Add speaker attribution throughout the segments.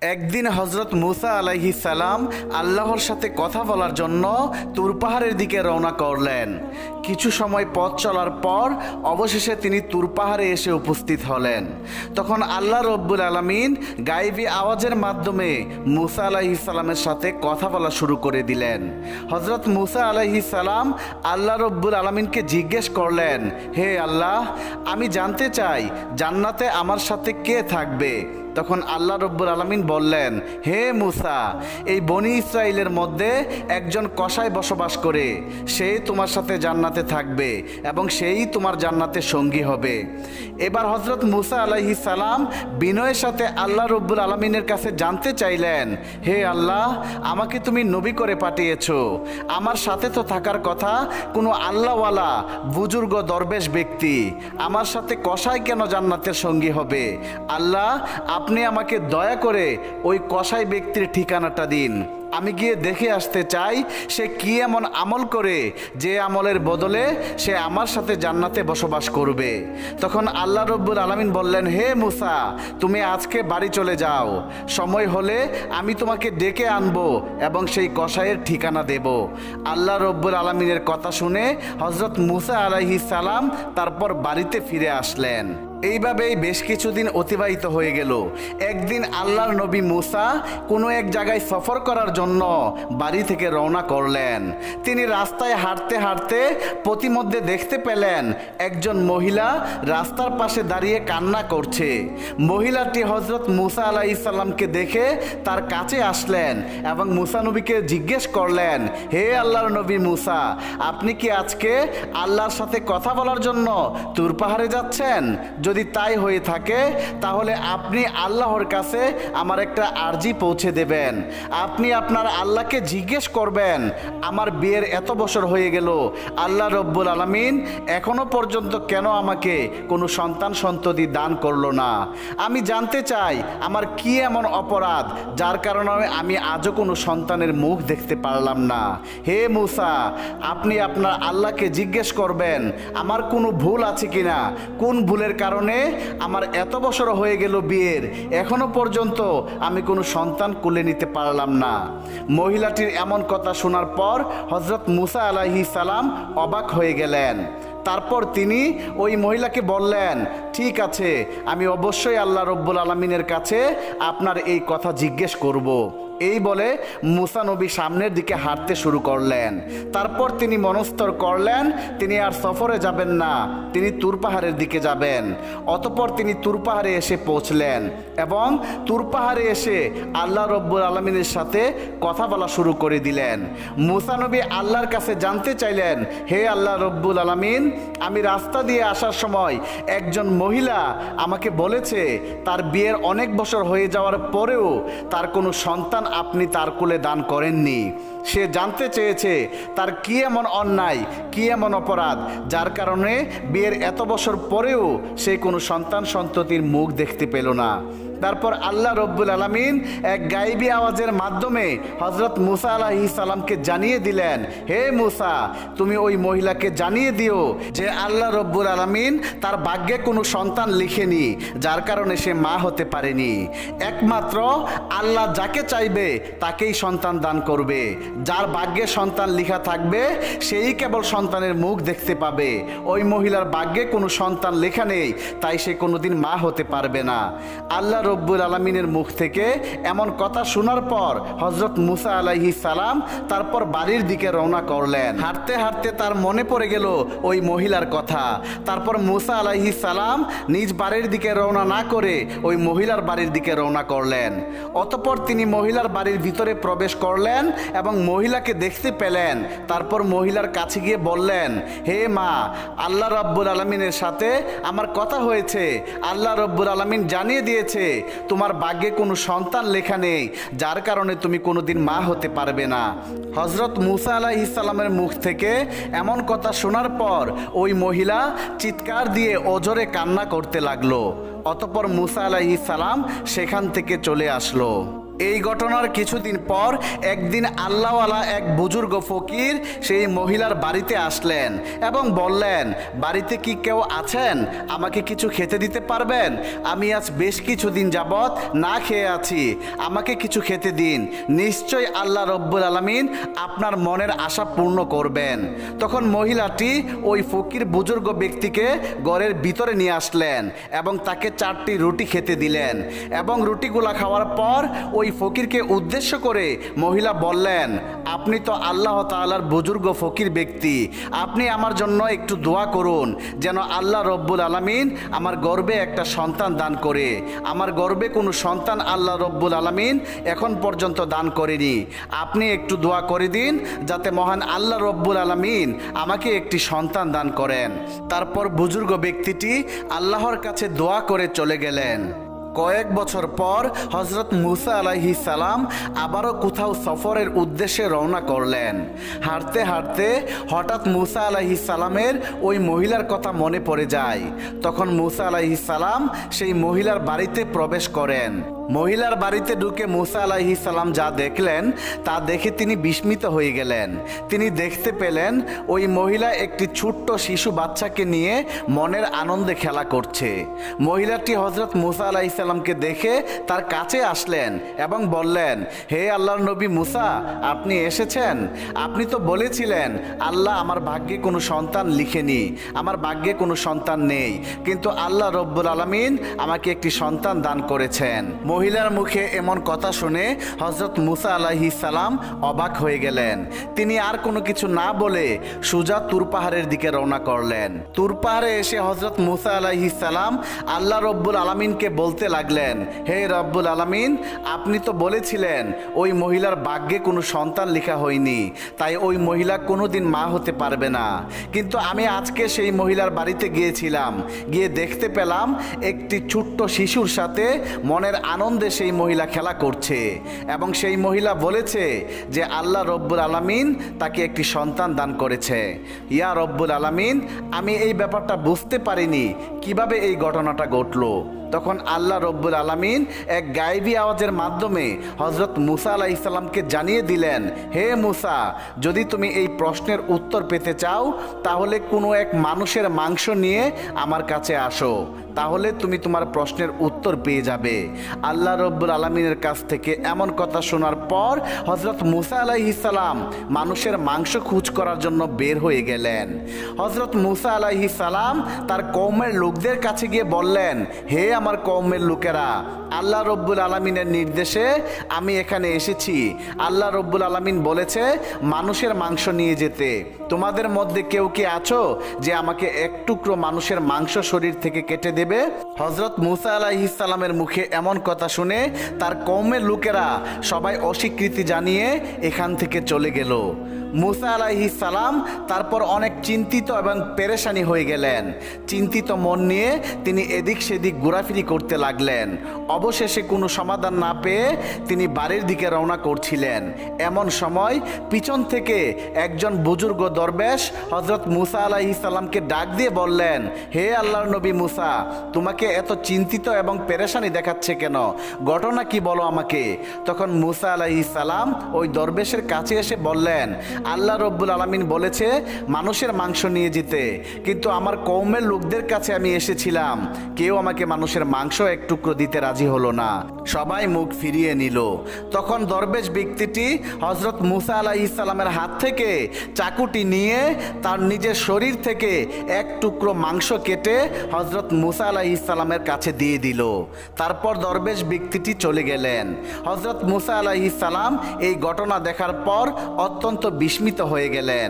Speaker 1: একদিন হজরত মুসা আলাইহিস সালাম আল্লাহর সাথে কথা বলার জন্য তুর পাহাড়ের দিকে রওনা করলেন। কিছু সময় পথ চলার পর অবশেষে তিনি তুর পাহাড়ে এসে উপস্থিত হলেন। তখন আল্লাহ রব্বুল আলামিন গায়েবী আওয়াজের মাধ্যমে মুসা আলাইহিস সালামের সাথে কথা বলা শুরু করে দিলেন। হজরত মুসা আলাইহিস সালাম আল্লাহ রব্বুল আলামিনকে জিজ্ঞেস করলেন, হে আল্লাহ, আমি জানতে চাই জান্নাতে আমার সাথে কে থাকবে। তখন আল্লাহ রব্বুল আলামিন বললেন, হে মুসা, এই বনি ইসরাইলের মধ্যে একজন কসাই বসবাস করে, সে তোমার সাথে জান্নাতে থাকবে এবং সেই তোমার জান্নাতে সঙ্গী হবে। এবার হজরত মুসা আলাইহিস সালাম বিনয়ের সাথে আল্লাহ রব্বুল আলামিনের কাছে জানতে চাইলেন, হে আল্লাহ, আমাকে তুমি নবী করে পাঠিয়েছো, আমার সাথে তো থাকার কথা কোনো আল্লাহওয়ালা বুজুর্গ দরবেশ ব্যক্তি, আমার সাথে কসাই কেন জান্নাতের সঙ্গী হবে? আল্লাহ, আপনি আমাকে দয়া করে ওই কসাই ব্যক্তির ঠিকানাটা দিন, আমি গিয়ে দেখে আসতে চাই সে কি এমন আমল করে যে আমলের বদলে সে আমার সাথে জান্নাতে বসবাস করবে। তখন আল্লাহ রব্বুল আলামিন বললেন, হে মুসা, তুমি আজকে বাড়ি চলে যাও, সময় হলে আমি তোমাকে ডেকে আনবো এবং সেই কসাইয়ের ঠিকানা দেব। আল্লাহ রব্বুল আলামিনের কথা শুনে হজরত মুসা আলাইহিস সালাম তারপর বাড়িতে ফিরে আসলেন। এইভাবেই বেশ কিছুদিন অতিবাহিত হয়ে গেল। একদিন আল্লাহর নবী মুসা কোনো এক জায়গায় সফর করার জন্য বাড়ি থেকে রওনা করলেন। তিনি রাস্তায় হাঁটতে হাঁটতে পথিমধ্যে দেখতে পেলেন একজন মহিলা রাস্তার পাশে দাঁড়িয়ে কান্না করছে। মহিলাটি হজরত মুসা আলাইহিস সালামকে দেখে তার কাছে আসলেন এবং মুসা নবীকে জিজ্ঞেস করলেন, হে আল্লাহর নবী মুসা, আপনি কি আজকে আল্লাহর সাথে কথা বলার জন্য তুর পাহাড়ে যাচ্ছেন? যদি তাই হয়ে থাকে তাহলে আপনি আল্লাহর কাছে আমার একটা আরজি পৌঁছে দেবেন। আপনি আপনার আল্লাহকে জিজ্ঞেস করবেন, আমার বিয়ের এত বছর হয়ে গেল, আল্লাহ রব্বুল আলামিন এখনো পর্যন্ত কেন আমাকে কোনো সন্তান সন্ততি দান করলো না? আমি জানতে চাই আমার কি এমন অপরাধ যার কারণে আমি আজও কোনো সন্তানের মুখ দেখতে পারলাম না। হে মুসা, আপনি আপনার আল্লাহকে জিজ্ঞেস করবেন আমার কোনো ভুল আছে কিনা, কোন ভুলের কারণে আমার এত বছর হয়ে গেল বিয়ের, এখনো পর্যন্ত আমি কোনো সন্তান কোলে নিতে পারলাম না। মহিলাটির এমন কথা শোনার পর হজরত মুসা আলাইহিস সালাম অবাক হয়ে গেলেন। তারপর তিনি ওই মহিলাকে বললেন, ঠিক আছে, আমি অবশ্যই আল্লাহ রব্বুল আলামিনের কাছে আপনার এই কথা জিজ্ঞেস করব। এই বলে মুসা নবী সামনের দিকে হাঁটতে শুরু করলেন। তারপর তিনি মনস্থর করলেন তিনি আর সফরে যাবেন না, তিনি তুর পাহাড়ের দিকে যাবেন। অতঃপর তিনি তুর পাহাড়ে এসে পৌঁছলেন এবং তুর পাহাড়ে এসে আল্লাহ রব্বুল আলামিনের সাথে কথা বলা শুরু করে দিলেন। মুসা নবী আল্লাহর কাছে জানতে চাইলেন, হে আল্লাহ রব্বুল আলামিন, আমি রাস্তা দিয়ে আসার সময় একজন মহিলা আমাকে বলেছে তার বিয়ের অনেক বছর হয়ে যাওয়ার পরেও তার কোনো সন্তান আপনি তার কোলে দান করেননি। সে জানতে চেয়েছে তার কি এমন অন্যায়, কি এমন অপরাধ যার কারণে বিয়ের এত বছর পরেও সে কোনো সন্তান সন্ততির মুখ দেখতে পেল না। তারপর আল্লাহ রব্বুল আলামিন এক গায়েবী আওয়াজের মাধ্যমে হজরত মুসা আলাইহিস সালামকে জানিয়ে দিলেন, হে মুসা, তুমি ওই মহিলাকে জানিয়ে দিও যে আল্লাহ রব্বুল আলামিন তার ভাগ্যে কোনো সন্তান লিখেনি, যার কারণে সে মা হতে পারেনি। একমাত্র আল্লাহ যাকে চাইবে তাকেই সন্তান দান করবে। যার ভাগ্যে সন্তান লেখা থাকবে সেই কেবল সন্তানের মুখ দেখতে পাবে। ওই মহিলার ভাগ্যে কোনো সন্তান লেখা নেই, তাই সে কোনোদিন মা হতে পারবে না। আল্লাহ রব্বুল আলামিনের মুখ থেকে এমন কথা শোনার পর হজরত মুসা আলাইহিস সালাম তারপর বাড়ির দিকে রওনা করলেন। হাঁটতে হাঁটতে তার মনে পড়ে গেল ওই মহিলার কথা। তারপর মুসা আলাইহিস সালাম নিজ বাড়ির দিকে রওনা না করে ওই মহিলার বাড়ির দিকে রওনা করলেন। অতঃপর তিনি মহিলার বাড়ির ভিতরে প্রবেশ করলেন এবং মহিলাকে দেখতে পেলেন। তারপর মহিলার কাছে গিয়ে বললেন, হে মা, আল্লাহ রব্বুল আলামিনের সাথে আমার কথা হয়েছে। আল্লাহ রব্বুল আলামিন জানিয়ে দিয়েছে তোমার ভাগ্যে কোনো সন্তান লেখা নেই, যার কারণে তুমি কোনোদিন মা হতে পারবে না। হজরত মুসা আলাইহিস সালামের মুখ থেকে এমন কথা শোনার পর ওই মহিলা চিৎকার দিয়ে অজরে কান্না করতে লাগলো। অতঃপর মুসা আলাইহিস সালাম সেখান থেকে চলে আসলো। এই ঘটনার কিছুদিন পর একদিন আল্লাহওয়ালা এক বুজুর্গ ফকির সেই মহিলার বাড়িতে আসলেন এবং বললেন, বাড়িতে কি কেউ আছেন? আমাকে কিছু খেতে দিতে পারবেন? আমি আজ বেশ কিছুদিন যাবৎ না খেয়ে আছি, আমাকে কিছু খেতে দিন, নিশ্চয় আল্লাহ রব্বুল আলামিন আপনার মনের আশা পূর্ণ করবেন। তখন মহিলাটি ওই ফকির বুজুর্গ ব্যক্তিকে ঘরের ভিতরে নিয়ে আসলেন এবং তাকে 4টি রুটি খেতে দিলেন এবং রুটিগুলা খাওয়ার পর ওই ফকিরকে উদ্দেশ্য করে মহিলা বললেন, আপনি তো আল্লাহ তাআলার বুজুর্গ ফকির ব্যক্তি, আপনি আমার জন্য একটু দোয়া করুন যেন আল্লাহ রব্বুল আলামিন আমার গর্ভে একটা সন্তান দান করে। আমার গর্ভে কোনো সন্তান আল্লাহ রব্বুল আলামিন এখন পর্যন্ত দান করেনি, আপনি একটু দোয়া করে দিন যাতে মহান আল্লাহ রব্বুল আলামিন আমাকে একটি সন্তান দান করেন। তারপর বুজুর্গ ব্যক্তিটি আল্লাহর কাছে দোয়া করে চলে গেলেন। কয়েক বছর পর হজরত মুসা আলাইহিস সালাম আবারও কোথাও সফরের উদ্দেশ্যে রওনা করলেন। হাঁটতে হাঁটতে হঠাৎ মুসা আলাইহিস সালামের ওই মহিলার কথা মনে পড়ে যায়। তখন মুসা আলাইহিস সালাম সেই মহিলার বাড়িতে প্রবেশ করেন। মহিলার বাড়িতে ঢুকে মুসা আলাইহিস সালাম যা দেখলেন তা দেখে তিনি বিস্মিত হয়ে গেলেন। তিনি দেখতে পেলেন ওই মহিলা একটি ছোট্ট শিশু বাচ্চাকে নিয়ে মনের আনন্দে খেলা করছে। মহিলাটি হজরত মুসা আলাইহিস সালামকে দেখে তার কাছে আসলেন এবং বললেন, হে আল্লাহর নবী মুসা, আপনি এসেছেন। আপনি তো বলেছিলেন আল্লাহ আমার ভাগ্যে কোনো সন্তান লিখেনি, আমার ভাগ্যে কোনো সন্তান নেই, কিন্তু আল্লাহ রব্বুল আলামিন আমাকে একটি সন্তান দান করেছেন। মহিলার মুখে এমন কথা শুনে হজরত মুসা আলাইহিস সালাম অবাক হয়ে গেলেন। তিনি আর কোনো কিছু না বলে সোজা তুর পাহাড়ের দিকে রওনা করলেন। তুর পাহাড়ে এসে হজরত মুসা আলাইহিস সালাম আল্লাহ রব্বুল আলামিনকে বলতে লাগলেন, হে রব্বুল আলামিন, আপনি তো বলেছিলেন ওই মহিলার ভাগ্যে কোনো সন্তান লেখা হয়নি, তাই ওই মহিলা কোনোদিন মা হতে পারবে না। কিন্তু আমি আজকে সেই মহিলার বাড়িতে গিয়েছিলাম, গিয়ে দেখতে পেলাম একটি ছোট্ট শিশুর সাথে মনের আনন্দে সেই মহিলা খেলা করছে এবং সেই মহিলা বলেছে যে আল্লাহ রব্বুল আলামিন তাকে একটি সন্তান দান করেছে। ইয়া রব্বুল আলামিন, আমি এই ব্যাপারটা বুঝতে পারিনি কিভাবে এই ঘটনাটা ঘটলো। তখন আল্লাহ রব্বুল আলামিন এক গায়েবী আওয়াজের মাধ্যমে হজরত মুসা আলাইহিস সালামকে জানিয়ে দিলেন, হে মুসা, যদি তুমি এই প্রশ্নের উত্তর পেতে চাও তাহলে কোনো এক মানুষের মাংস নিয়ে আমার কাছে আসো, তাহলে তুমি তোমার প্রশ্নের উত্তর পেয়ে যাবে। আল্লাহ রব্বুল আলামিনের কাছ থেকে এমন কথা শোনার পর হজরত মুসা আলাইহিস সালাম মানুষের মাংস খোঁজ করার জন্য বের হয়ে গেলেন। হজরত মুসা আলাইহিস সালাম তার কওমের লোকদের কাছে গিয়ে বললেন, হে আমার কওমের লোকেরা, আল্লাহ রব্বুল আলামিনের নির্দেশে আমি এখানে এসেছি। আল্লাহ রব্বুল আলামিন বলেছে মানুষের মাংস নিয়ে যেতে। তোমাদের মধ্যে কেউ কি আছো যে আমাকে এক টুকরো মানুষের মাংস শরীর থেকে কেটে দেবে? হজরত মুসা আলাইহিস সালামের মুখে এমন কথা শুনে তার কওমের লোকেরা সবাই অস্বীকৃতি জানিয়ে এখান থেকে চলে গেল। মুসা আলাইহিস সালাম তারপর অনেক চিন্তিত এবং পেরেশানি হয়ে গেলেন। চিন্তিত মন নিয়ে তিনি এদিক সেদিক ঘোরাফিরি করতে লাগলেন। অবশেষে কোনো সমাধান না পেয়ে তিনি বাড়ির দিকে রওনা করছিলেন। এমন সময় পিছন থেকে একজন বুজুর্গ দরবেশ হজরত মুসা আলাইহিস সালামকে ডাক দিয়ে বললেন, হে আল্লাহর নবী মুসা, তোমাকে এত চিন্তিত এবং পেরেশানি দেখাচ্ছে কেন? ঘটনা কি বলো আমাকে। তখন মুসা আলাইহিস সালাম ওই দরবেশের কাছে এসে বললেন, আল্লাহ রব্বুল আলামিন বলেছে মানুষের মাংস নিয়ে যেতে, কিন্তু আমার কওমের লোকদের কাছে আমি এসেছিলাম, কেউ আমাকে মানুষের মাংস এক টুকরো দিতে রাজি হলো না, সবাই মুখ ফিরিয়ে নিল। তখন দরবেশ ব্যক্তিটি হজরত মুসা আলাইহিস সালামের হাত থেকে চাকুটি নিয়ে তার নিজের শরীর থেকে এক টুকরো মাংস কেটে হজরত মুসা আলাইহিস সালামের কাছে দিয়ে দিল। তারপর দরবেশ ব্যক্তিটি চলে গেলেন। হজরত মুসা আলাইহিস সালাম এই ঘটনা দেখার পর অত্যন্ত বিস্মিত হয়ে গেলেন।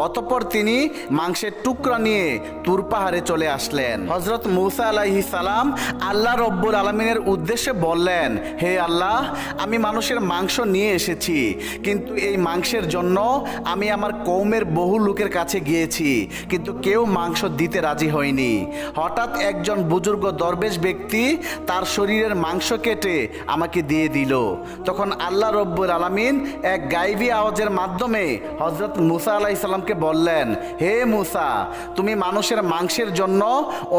Speaker 1: অতঃপর তিনি মাংসের টুকরা নিয়ে তুর পাহাড়ে চলে আসলেন। হজরত মুসা আলাইহিস সালাম আল্লাহ রব্বুল আলামিনের উদ্দেশ্যে বললেন, হে আল্লাহ, আমি মানুষের মাংস নিয়ে এসেছি, কিন্তু এই মাংসের জন্য আমি আমার কওমের বহু লোকের কাছে গিয়েছি, কিন্তু কেউ মাংস দিতে রাজি হয়নি। হঠাৎ একজন বুজুর্গ দরবেশ ব্যক্তি তার শরীরের মাংস কেটে আমাকে দিয়ে দিল। তখন আল্লাহ রব্বুল আলামিন এক গায়েবী আওয়াজের মাধ্যমে হজরত মুসা আলাইহিস সালামকে বললেন, হে মুসা, তুমি মানুষের মাংসের জন্য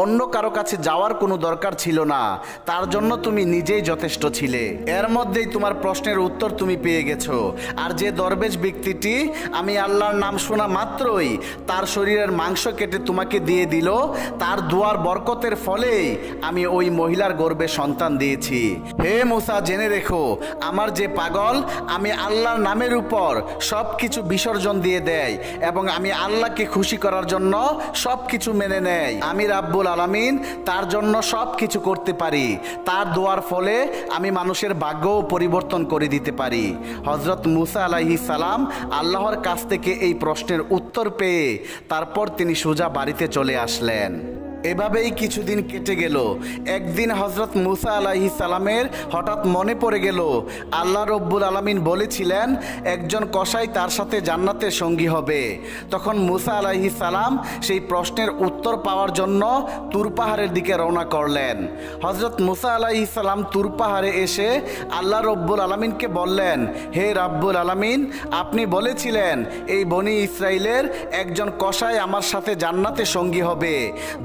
Speaker 1: অন্য কারো কাছে যাওয়ার কোনো দরকার ছিল না, তার জন্য তুমি নিজেই যথেষ্ট ছিলে। এর মধ্যেই তোমার প্রশ্নের উত্তর তুমি পেয়ে গেছো। আর যে দরবেশ ব্যক্তিটি আমি আল্লাহর নাম শোনা মাত্রই তার শরীরের মাংস কেটে তোমাকে দিয়ে দিল, তার দুয়ার বরকতের ফলেই আমি ওই মহিলার গর্ভে সন্তান দিয়েছি। হে মুসা, জেনে রেখো, আমার যে পাগল আমি আল্লাহর নামের উপর সব কিছু বিসর্জন দিয়ে দেয় এবং আমি আল্লাহকে খুশি করার জন্য সব কিছু মেনে নেয়, আমি রাব্বুল আলামিন তার জন্য সব কিছু করতে পারি। তার দোয়ার ফলে আমি মানুষের ভাগ্যও পরিবর্তন করে দিতে পারি। হযরত মুসা আলাইহিস সালাম আল্লাহর কাছ থেকে এই প্রশ্নের উত্তর পেয়ে তারপর তিনি সোজা বাড়িতে চলে আসলেন। এভাবেই কিছুদিন কেটে গেল। একদিন হযরত মুসা আলাইহিস সালামের হঠাৎ মনে পড়ে গেল আল্লাহ রব্বুল আলামিন বলেছিলেন একজন কসাই তার সাথে জান্নাতের সঙ্গী হবে। তখন মুসা আলাইহিস সালাম সেই প্রশ্নের উত্তর পাওয়ার জন্য তুর পাহাড়ের দিকে রওনা করলেন। হযরত মুসা আলাইহিস সালাম তুর পাহাড়ে এসে আল্লাহ রব্বুল আলামিনকে বললেন, হে রাব্বুল আলামিন, আপনি বলেছিলেন এই বনি ইসরাইলের একজন কসাই আমার সাথে জান্নাতের সঙ্গী হবে।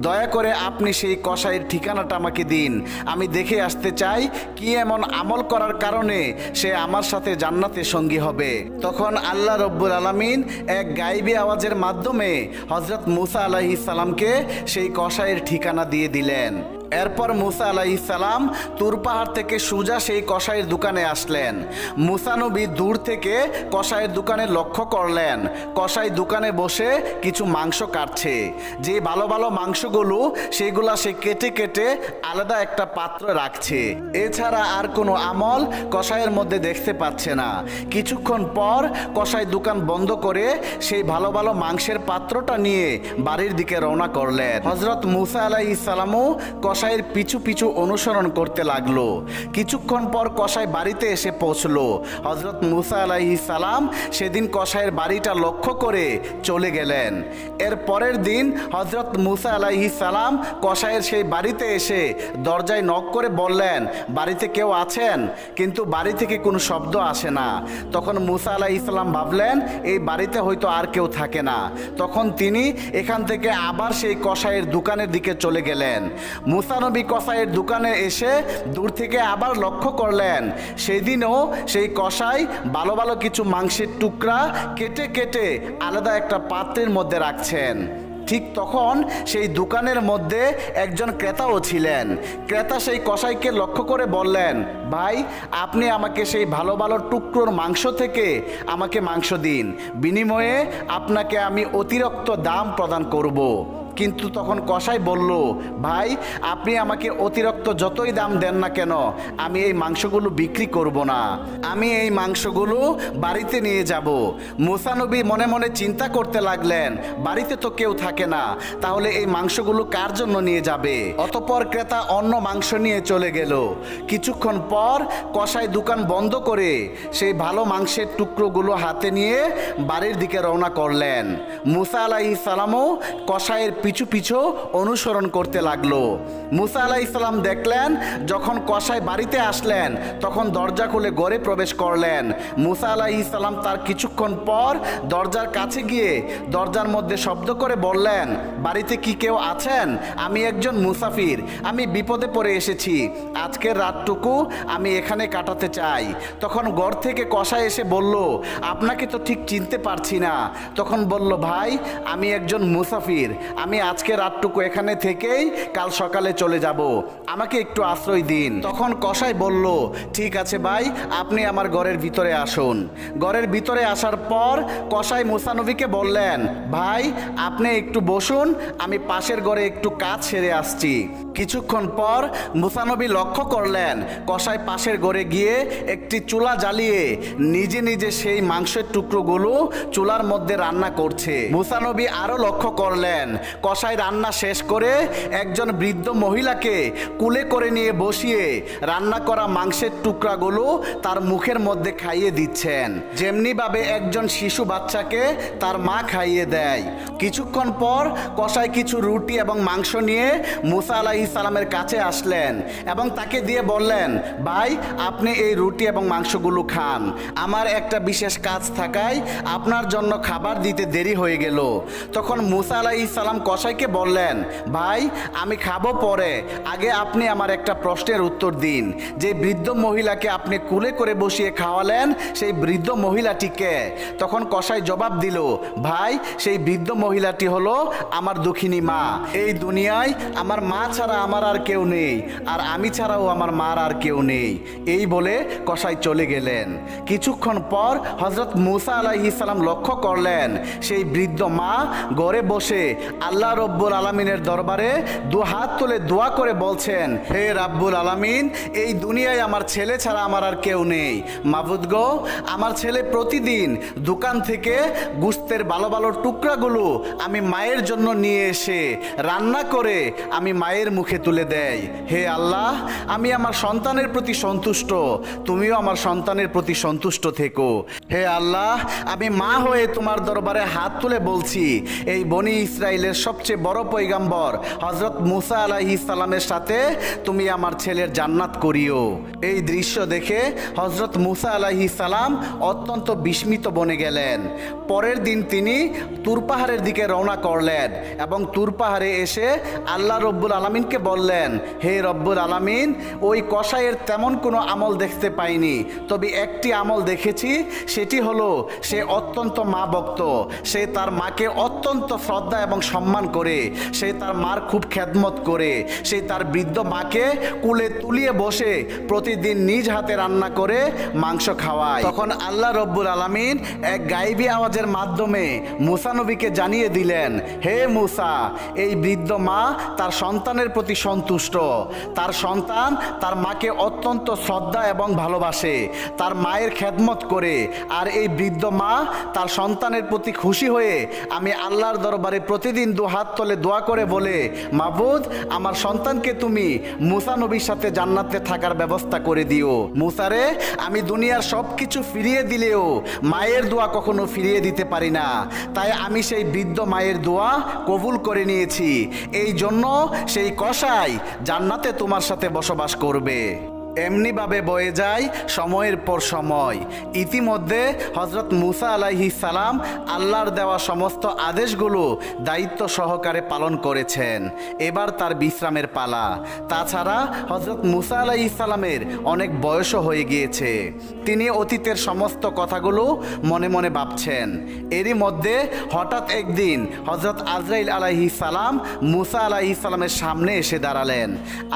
Speaker 1: দয়া করে আপনি সেই কসাইয়ের ঠিকানাটা আমাকে দিন, আমি দেখে আসতে চাই কি এমন আমল করার কারণে সে আমার সাথে জান্নাতের সঙ্গী হবে। তখন আল্লাহ রব্বুল আলামিন এক গায়েবী আওয়াজের মাধ্যমে হযরত মুসা আলাইহিস সালামকে সেই কসাইয়ের ঠিকানা দিয়ে দিলেন। এরপর মুসা আলাইহিস সালাম তুর পাহাড় থেকে সোজা সেই কসাইয়ের দোকানে আসলেন। মুসা নবী দূর থেকে কসাইয়ের দোকানে লক্ষ্য করলেন কসাই দোকানে বসে কিছু মাংস কাটছে। যে ভালো ভালো মাংসগুলো সেগুলা সে কেটে কেটে আলাদা একটা পাত্রে রাখছে। এছাড়া আর কোনো আমল কসাইয়ের মধ্যে দেখতে পাচ্ছে না। কিছুক্ষণ পর কসাই দোকান বন্ধ করে সেই ভালো ভালো মাংসের পাত্রটা নিয়ে বাড়ির দিকে রওনা করলেন। হযরত মুসা আলাইহিস সালামও কসাইয়ের পিছু পিছু অনুসরণ করতে লাগলো। কিছুক্ষণ পর কসাই বাড়িতে এসে পৌঁছলো। হযরত মুসা আলাইহিস সালাম সেদিন কসাইয়ের বাড়িটা লক্ষ্য করে চলে গেলেন। এর পরের দিন হযরত মুসা আলাইহিস সালাম কসাইয়ের সেই বাড়িতে এসে দরজায় নক করে বললেন, বাড়িতে কেউ আছেন? কিন্তু বাড়ি থেকে কোনো শব্দ আসে না। তখন মুসা আলাইহিস সালাম ভাবলেন এই বাড়িতে হয়তো আর কেউ থাকে না। তখন তিনি এখান থেকে আবার সেই কসাইয়ের দোকানের দিকে চলে গেলেন। মুসা নবী কসাইয়ের দোকানে এসে দূর থেকে আবার লক্ষ্য করলেন সেদিনও সেই কসাই ভালো ভালো কিছু মাংসের টুকরা কেটে কেটে আলাদা একটা পাত্রের মধ্যে রাখছেন। ঠিক তখন সেই দোকানের মধ্যে একজন ক্রেতাও ছিলেন। ক্রেতা সেই কসাইকে লক্ষ্য করে বললেন, ভাই, আপনি আমাকে সেই ভালো ভালো টুকরোর মাংস থেকে আমাকে মাংস দিন, বিনিময়ে আপনাকে আমি অতিরিক্ত দাম প্রদান করব। কিন্তু তখন কসাই বলল, ভাই, আপনি আমাকে অতিরিক্ত যতই দাম দেন না কেন আমি এই মাংসগুলো বিক্রি করব না, আমি এই মাংসগুলো বাড়িতে নিয়ে যাব। মুসা নবী মনে মনে চিন্তা করতে লাগলেন, বাড়িতে তো কেউ থাকে না, তাহলে এই মাংসগুলো কার জন্য নিয়ে যাবে? অতঃপর ক্রেতা অন্য মাংস নিয়ে চলে গেল। কিছুক্ষণ পর কসাই দোকান বন্ধ করে সেই ভালো মাংসের টুকরোগুলো হাতে নিয়ে বাড়ির দিকে রওনা করলেন। মুসা আলাইহিস সালামও কসাইয়ের পিছু পিছু অনুসরণ করতে লাগলো। মুসা আলাইহিস সালাম দেখলেন যখন কসাই বাড়িতে আসলেন তখন দরজা খুলে ঘরে প্রবেশ করলেন। মুসা আলাইহিস সালাম তার কিছুক্ষণ পর দরজার কাছে গিয়ে দরজার মধ্যে শব্দ করে বললেন, বাড়িতে কি কেউ আছেন? আমি একজন মুসাফির, আমি বিপদে পড়ে এসেছি, আজকের রাতটুকু আমি এখানে কাটাতে চাই। তখন ঘর থেকে কসাই এসে বলল, আপনাকে তো ঠিক চিনতে পারছি না। তখন বলল, ভাই, আমি একজন মুসাফির, আমি আজকে রাতটুকু এখানে থেকেই কাল সকালে চলে যাব, আমাকে একটু আশ্রয় দিন। তখন কসাই বলল, ঠিক আছে ভাই, আপনি আমার ঘরের ভিতরে আসুন। ঘরের ভিতরে আসার পর কসাই মুসা নবীকে বললেন, ভাই, আপনি একটু বসুন, আমি পাশের ঘরে একটু কাজ সেরে আসছি। কিছুক্ষণ পর মুসা নবী লক্ষ্য করলেন কসাই পাশের ঘরে গিয়ে একটি চুলা জ্বালিয়ে নিজে নিজে সেই মাংসের টুকরোগুলো চুলার মধ্যে রান্না করছে। মুসা নবী আরো লক্ষ্য করলেন কসাই রান্না শেষ করে একজন বৃদ্ধ মহিলাকে কুলে করে নিয়ে বসিয়ে রান্না করা মাংসের টুকরাগুলো তার মুখের মধ্যে খাইয়ে দিচ্ছেন, যেমনিভাবে একজন শিশু বাচ্চাকে তার মা খাইয়ে দেয়। কিছুক্ষণ পর কসাই কিছু রুটি এবং মাংস নিয়ে মুসা আলাইহিস সালামের কাছে আসলেন এবং তাকে দিয়ে বললেন, ভাই আপনি এই রুটি এবং মাংসগুলো খান, আমার একটা বিশেষ কাজ থাকায় আপনার জন্য খাবার দিতে দেরি হয়ে গেল। তখন মুসা আলাইহিস সালাম কসাইকে বললেন, ভাই আমি খাবো পরে, আগে আপনি আমার একটা প্রশ্নের উত্তর দিন, যে বৃদ্ধ মহিলাকে আপনি কুলে করে বসিয়ে খাওয়ালেন সেই বৃদ্ধ মহিলাটিকে? তখন কসাই জবাব দিল, ভাই সেই বৃদ্ধ মহিলাটি হলো আমার দুঃখিনী মা। এই দুনিয়ায় আমার মা ছাড়া আমার আর কেউ নেই, আর আমি ছাড়াও আমার মার আর কেউ নেই। এই বলে কসাই চলে গেলেন। কিছুক্ষণ পর হযরত মুসা আলাইহিস সালাম লক্ষ্য করলেন সেই বৃদ্ধ মা ঘরে বসে আল্লাহ রব্বুল আলামিনের দরবারে দু হাত তুলে দোয়া করে বলছেন, হে রাব্বুল আলামিন, এই দুনিয়ায় আমার ছেলে ছাড়া আমার আর কেউ নেই। মাবুদ গো, আমার ছেলে প্রতিদিন দোকান থেকে গোশতের ভালো ভালো টুকরাগুলো আমি মায়ের জন্য নিয়ে এসে রান্না করে আমি মায়ের মুখে তুলে দেয়। হে আল্লাহ, আমি আমার সন্তানের প্রতি সন্তুষ্ট, তুমিও আমার সন্তানের প্রতি সন্তুষ্ট থেকো। হে আল্লাহ, আমি মা হয়ে তোমার দরবারে হাত তুলে বলছি, এই বনি ইসরায়েলের সবচেয়ে বড় পয়গম্বর হযরত মুসা আলাইহিস সালামের সাথে তুমি আমার ছেলের জান্নাত করিও। এই দৃশ্য দেখে হযরত মুসা আলাইহিস সালাম অত্যন্ত বিস্মিত বনে গেলেন। পরের দিন তিনি তুর পাহাড়ের দিকে রওনা করলেন এবং তুর পাহাড়ে এসে আল্লাহ রব্বুল আলামিনকে বললেন, হে রব্বুল আলামিন, ওই কসাইয়ের তেমন কোনো আমল দেখতে পাইনি, তবে একটি আমল দেখেছি, সেটি হলো সে অত্যন্ত মা ভক্ত, সে তার মাকে অত্যন্ত শ্রদ্ধা এবং সম্মান করে, সে তার মার খুব খেদমত করে, সে তার বৃদ্ধ মাকে কুলে তুলিয়ে বসে প্রতিদিন নিজ হাতে রান্না করে মাংস খাওয়ায়। তখন আল্লাহ রব্বুল আলামিন এক গায়েবী আওয়াজের মাধ্যমে মুসা নবীকে জানিয়ে দিলেন, হে মুসা, এই বৃদ্ধ মা তার সন্তানের প্রতি সন্তুষ্ট, তার সন্তান তার মাকে অত্যন্ত শ্রদ্ধা এবং ভালোবাসে, তার মায়ের খেদমত করে, আর এই বৃদ্ধ মা তার সন্তানের প্রতি খুশি হয়ে আমি আল্লাহর দরবারে প্রতিদিন দু হাত তোলে দোয়া করে বলে, মাবুদ, আমার সন্তানকে তুমি মুসা নবীর সাথে জান্নাতে থাকার ব্যবস্থা করে দিও। মুসারে, আমি দুনিয়ার সব কিছু ফিরিয়ে দিলেও মায়ের দোয়া কখনো ফিরিয়ে দিতে পারি না, তাই আমি সেই বৃদ্ধ মায়ের দোয়া কবুল করে নিয়েছি, এই জন্য সেই কসাই জান্নাতে তোমার সাথে বসবাস করবে। এমনিভাবে বয়ে যায় সময়ের পর সময়। ইতিমধ্যে হযরত মুসা আলাইহিস সালাম আল্লাহর দেওয়া সমস্ত আদেশগুলো দায়িত্ব সহকারে পালন করেছেন। এবার তার বিশ্রামের পালা। তাছাড়া হযরত মুসা আলাইহিস সালামের অনেক বয়সও হয়ে গিয়েছে, তিনি অতীতের সমস্ত কথাগুলো মনে মনে ভাবছেন। এরই মধ্যে হঠাৎ একদিন হযরত আজরাইল আলাইহিস সালাম মুসা আলাইহিস সালামের সামনে এসে দাঁড়ালেন।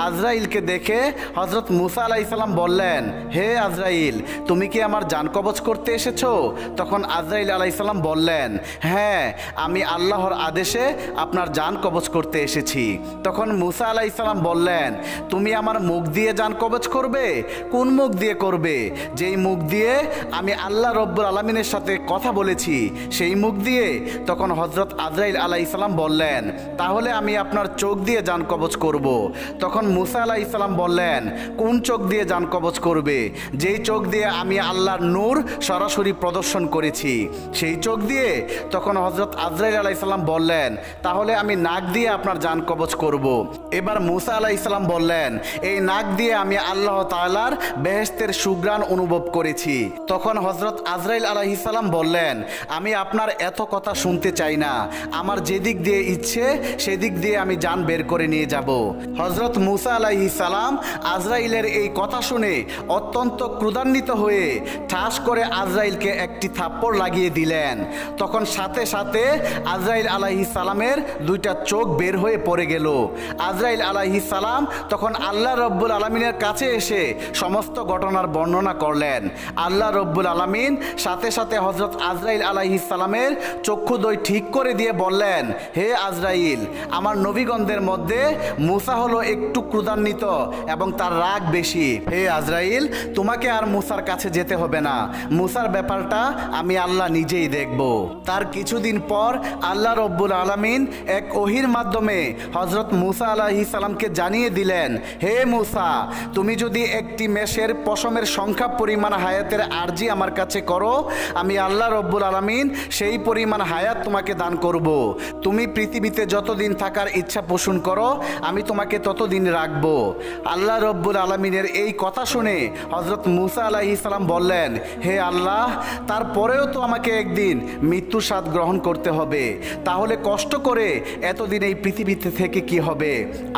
Speaker 1: আজরাইলকে দেখে হযরত মুসা আলাইহিস সালাম বললেন, হে আজরাইল, তুমি কি আমার জান কবজ করতে এসেছো? তখন আজরাইল আলাইহিস সালাম বললেন, হ্যাঁ, আমি আল্লাহর আদেশে আপনার জান কবজ করতে এসেছি। তখন মুসা আলাইহিস সালাম বললেন, তুমি আমার মুখ দিয়ে জান কবজ করবে? কোন মুখ দিয়ে করবে? যেই মুখ দিয়ে আমি আল্লাহ রব্বুল আলামিনের সাথে কথা বলেছি, সেই মুখ দিয়ে? তখন হযরত আজরাইল আলাইহিস সালাম বললেন, তাহলে আমি আপনার চোখ দিয়ে জান কবজ করব। তখন মুসা আলাইহিস সালাম বললেন, কোন চোখ দিয়ে জান কবজ করবে? যেই চোখ দিয়ে আমি আল্লাহর নূর সরাসরি প্রদর্শন করেছি, সেই চোখ দিয়ে? তখন হযরত আজরাইল আলাইহিস সালাম বললেন, তাহলে আমি নাক দিয়ে আপনার জান কবজ করব। এবার মুসা আলাইহিস সালাম বললেন, এই নাক দিয়ে আমি আল্লাহ তাআলার বেহেশতের সুঘ্রাণ অনুভব করেছি। তখন হযরত আজরাইল আলাইহিস সালাম বললেন, আমি আপনার এত কথা শুনতে চাই না, আমার যেদিক দিয়ে ইচ্ছে সেদিক দিয়ে আমি জান বের করে নিয়ে যাব। হযরত মুসা আলাইহিস সালাম আজরাইলের এই কথা শুনে অত্যন্ত ক্রোধান্বিত হয়ে ঠাস করে আজরাইলকে একটি থাপ্পড় লাগিয়ে দিলেন। তখন সাথে সাথে আজরাইল আলাইহিস সালামের দুইটা চোখ বের হয়ে পড়ে গেল। আজরাইল আলাইহিস সালাম তখন আল্লাহ রব্বুল আলামিনের কাছে এসে সমস্ত ঘটনার বর্ণনা করলেন। আল্লাহ রব্বুল আলামিন সাথে সাথে হযরত আজরাইল আলাইহিস সালামের চক্ষুদ্বয় ঠিক করে দিয়ে বললেন, হে আজরাইল, আমার নবীগণদের মধ্যে মুসা হলো একটু ক্রোধান্বিত এবং তার রাগ বেশি। খুশি। হে আজরাইল, তোমাকে আর মুসার কাছে যেতে হবে না, মুসার ব্যাপারটা আমি আল্লাহ নিজেই দেখব। তার কিছুদিন পর আল্লাহ রব্বুল আলামিন এক ওহির মাধ্যমে হযরত মুসা আলাইহিস সালামকে জানিয়ে দিলেন, হে মুসা, তুমি যদি একটি মেষের পশমের সংখ্যা পরিমাণ হায়াতের আরজি আমার কাছে করো, আমি আল্লাহ রব্বুল আলামিন সেই পরিমাণ হায়াত তোমাকে দান করব। তুমি পৃথিবীতে যতদিন থাকার ইচ্ছা পোষণ করো, আমি তোমাকে ততদিন রাখবো। আল্লাহ রব্বুল আলামিনের এই কথা শুনে হযরত মুসা আলাইহিস সালাম বললেন, হে আল্লাহ, তারপরেও তো আমাকে একদিন মৃত্যুর স্বাদ গ্রহণ করতে হবে, তাহলে কষ্ট করে এতদিন এই পৃথিবীতে থেকে কি হবে?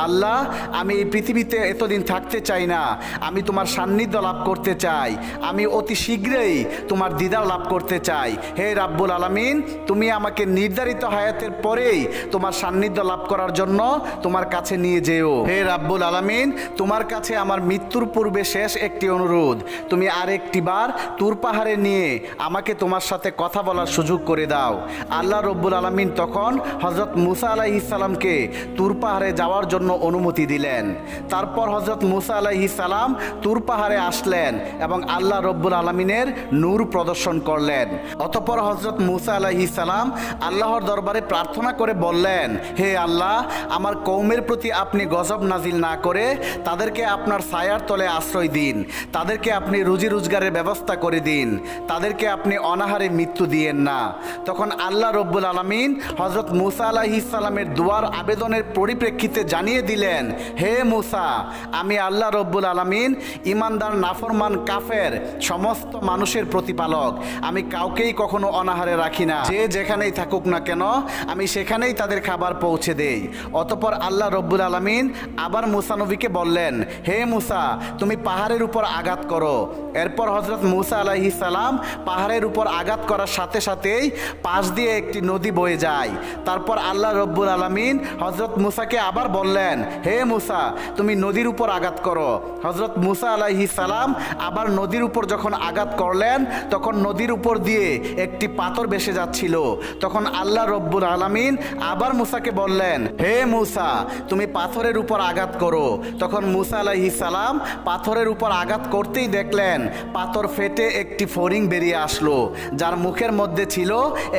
Speaker 1: আল্লাহ, আমি এই পৃথিবীতে এতদিন থাকতে চাই না, আমি তোমার সান্নিধ্য লাভ করতে চাই, আমি অতি শীঘ্রই তোমার দিদার লাভ করতে চাই। হে রাব্বুল আলামিন, তুমি আমাকে নির্ধারিত হায়াতের পরেই তোমার সান্নিধ্য লাভ করার জন্য তোমার কাছে নিয়ে যেও। হে রাব্বুল আলামিন, তোমার কাছে আমার মৃত্যুর পূর্বে শেষ একটি অনুরোধ, তুমি আরেকটি বার তুর পাহাড়ে নিয়ে আমাকে তোমার সাথে কথা বলার সুযোগ করে দাও। আল্লাহ রব্বুল আলামিন তখন হযরত মুসা আলাইহিস সালামকে তুর পাহাড়ে যাওয়ার জন্য অনুমতি দিলেন। তারপর হযরত মুসা আলাইহিস সালাম তুর পাহাড়ে আসলেন এবং আল্লাহ রব্বুল আলামিনের নূর প্রদর্শন করলেন। অতঃপর হযরত মুসা আলাইহিস সালাম আল্লাহর দরবারে প্রার্থনা করে বললেন, হে আল্লাহ, আমার কওমের প্রতি আপনি গজব নাজিল না করে তাদেরকে আপনার ছায়ার তলে আশ্রয় দিন, তাদেরকে আপনি রুজি রোজগারের ব্যবস্থা করে দিন, তাদেরকে আপনি অনাহারে মৃত্যু দিয়েন না। তখন আল্লাহ রব্বুল আলামিন হযরত মুসা আলাইহিস সালামের দুয়ার আবেদনের পরিপ্রেক্ষিতে জানিয়ে দিলেন, হে মুসা, আমি আল্লাহ রব্বুল আলামিন ইমানদার নাফরমান কাফের সমস্ত মানুষের প্রতিপালক, আমি কাউকেই কখনো অনাহারে রাখি না, যে যেখানেই থাকুক না কেন আমি সেখানেই তাদের খাবার পৌঁছে দেই। অতঃপর আল্লাহ রব্বুল আলামিন আবার মুসা নবীকে বললেন, হে মুসা, তুমি পাহাড়ের উপর আঘাত করো। এরপর হযরত মুসা আলাইহিস সালাম পাহাড়ের উপর আঘাত করার সাথে সাথেই পাশ দিয়ে একটি নদী বয়ে যায়। তারপর আল্লাহ রব্বুল আলামিন হযরত মুসাকে আবার বললেন, হে মুসা, তুমি নদীর উপর আঘাত করো। হযরত মুসা আলাইহিস সালাম আবার নদীর উপর যখন আঘাত করলেন, তখন নদীর উপর দিয়ে একটি পাথর ভেসে যাচ্ছিল। তখন আল্লাহ রব্বুল আলামিন আবার মুসাকে বললেন, হে মুসা, তুমি পাথরের উপর আঘাত করো। তখন মুসা আলাইহিস সালাম পাথরের উপর আঘাত করতেই দেখলেন পাথর ফেটে একটি ফড়িং বেরিয়ে আসলো, যার মুখের মধ্যে ছিল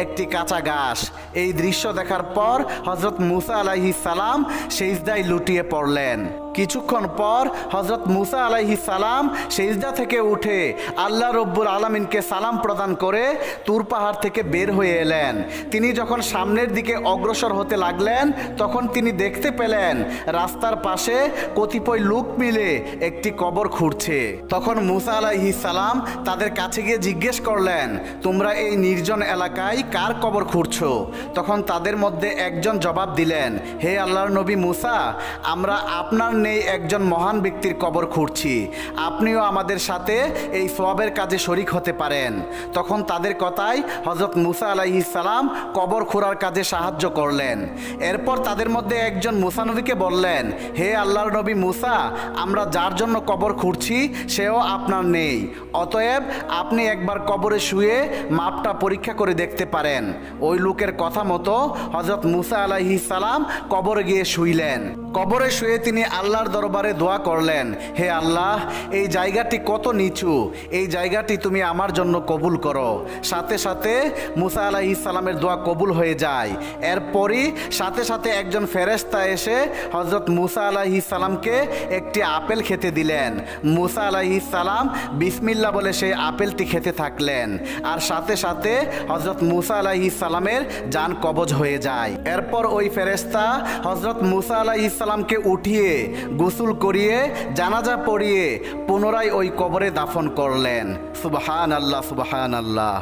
Speaker 1: একটি কাঁচা ঘাস। এই দৃশ্য দেখার পর হযরত মুসা আলাইহিস সালাম সিজদায় লুটিয়ে পড়লেন। কিছুক্ষণ পর হযরত মুসা আলাইহিস সালাম সিজদা থেকে উঠে আল্লাহ রব্বুল আলামিনকে সালাম প্রদান করে তুর পাহাড় থেকে বের হয়ে এলেন। তিনি যখন সামনের দিকে অগ্রসর হতে লাগলেন, তখন তিনি দেখতে পেলেন রাস্তার পাশে কতিপয় লোক মিলে একটি কবর খুঁড়ছে। তখন মুসা আলাইহিস সালাম তাদের কাছে গিয়ে জিজ্ঞেস করলেন, তোমরা এই নির্জন এলাকায় কার কবর খুঁড়ছো? তখন তাদের মধ্যে একজন জবাব দিলেন, হে আল্লাহর নবী মুসা, আমরা আপনার নেই একজন মহান ব্যক্তির কবর খুঁড়ছি, আপনিও আমাদের সাথে এই সওয়াবের কাজে শরীক হতে পারেন। তখন তাদের কথায় হযরত মুসা আলাইহিস সালাম কবর খোঁড়ার কাজে সাহায্য করলেন। এরপর তাদের মধ্যে একজন মুসা নবীকে বললেন, হে আল্লাহর নবী মুসা, আমরা যার জন্য কবর খুঁড়ছি সেও আপনার নেই, অতএব আপনি একবার কবরে শুয়ে মাপটা পরীক্ষা করে দেখতে পারেন। ওই লোকের কথা মতো হযরত মুসা আলাইহিস সালাম কবরে গিয়ে শুইলেন। কবরে শুয়ে তিনি আল্লাহর দরবারে দোয়া করলেন, হে আল্লাহ, এই জায়গাটি কত নিচু, এই জায়গাটি তুমি আমার জন্য কবুল করো। সাথে সাথে মুসা আলাইহিস সালামের দোয়া কবুল হয়ে যায়। এরপরই সাথে সাথে একজন ফেরেশতা এসে হযরত মুসা আলাইহিস সালামকে একটি আপেল খেতে দিলেন। মুসা আলাইহিস সালাম বিসমিল্লাহ বলে সেই আপেলটি খেতে থাকলেন, আর সাথে সাথে হযরত মুসা আলাইহিস সালামের জান কবজ হয়ে যায়। এরপর ওই ফেরেশতা হযরত মুসা আলাইহিস সালামকে উঠিয়ে গোসল করিয়ে জানাজা পড়িয়ে পুনরায় ওই কবরে দাফন করলেন। সুবহানাল্লাহ, সুবহানাল্লাহ।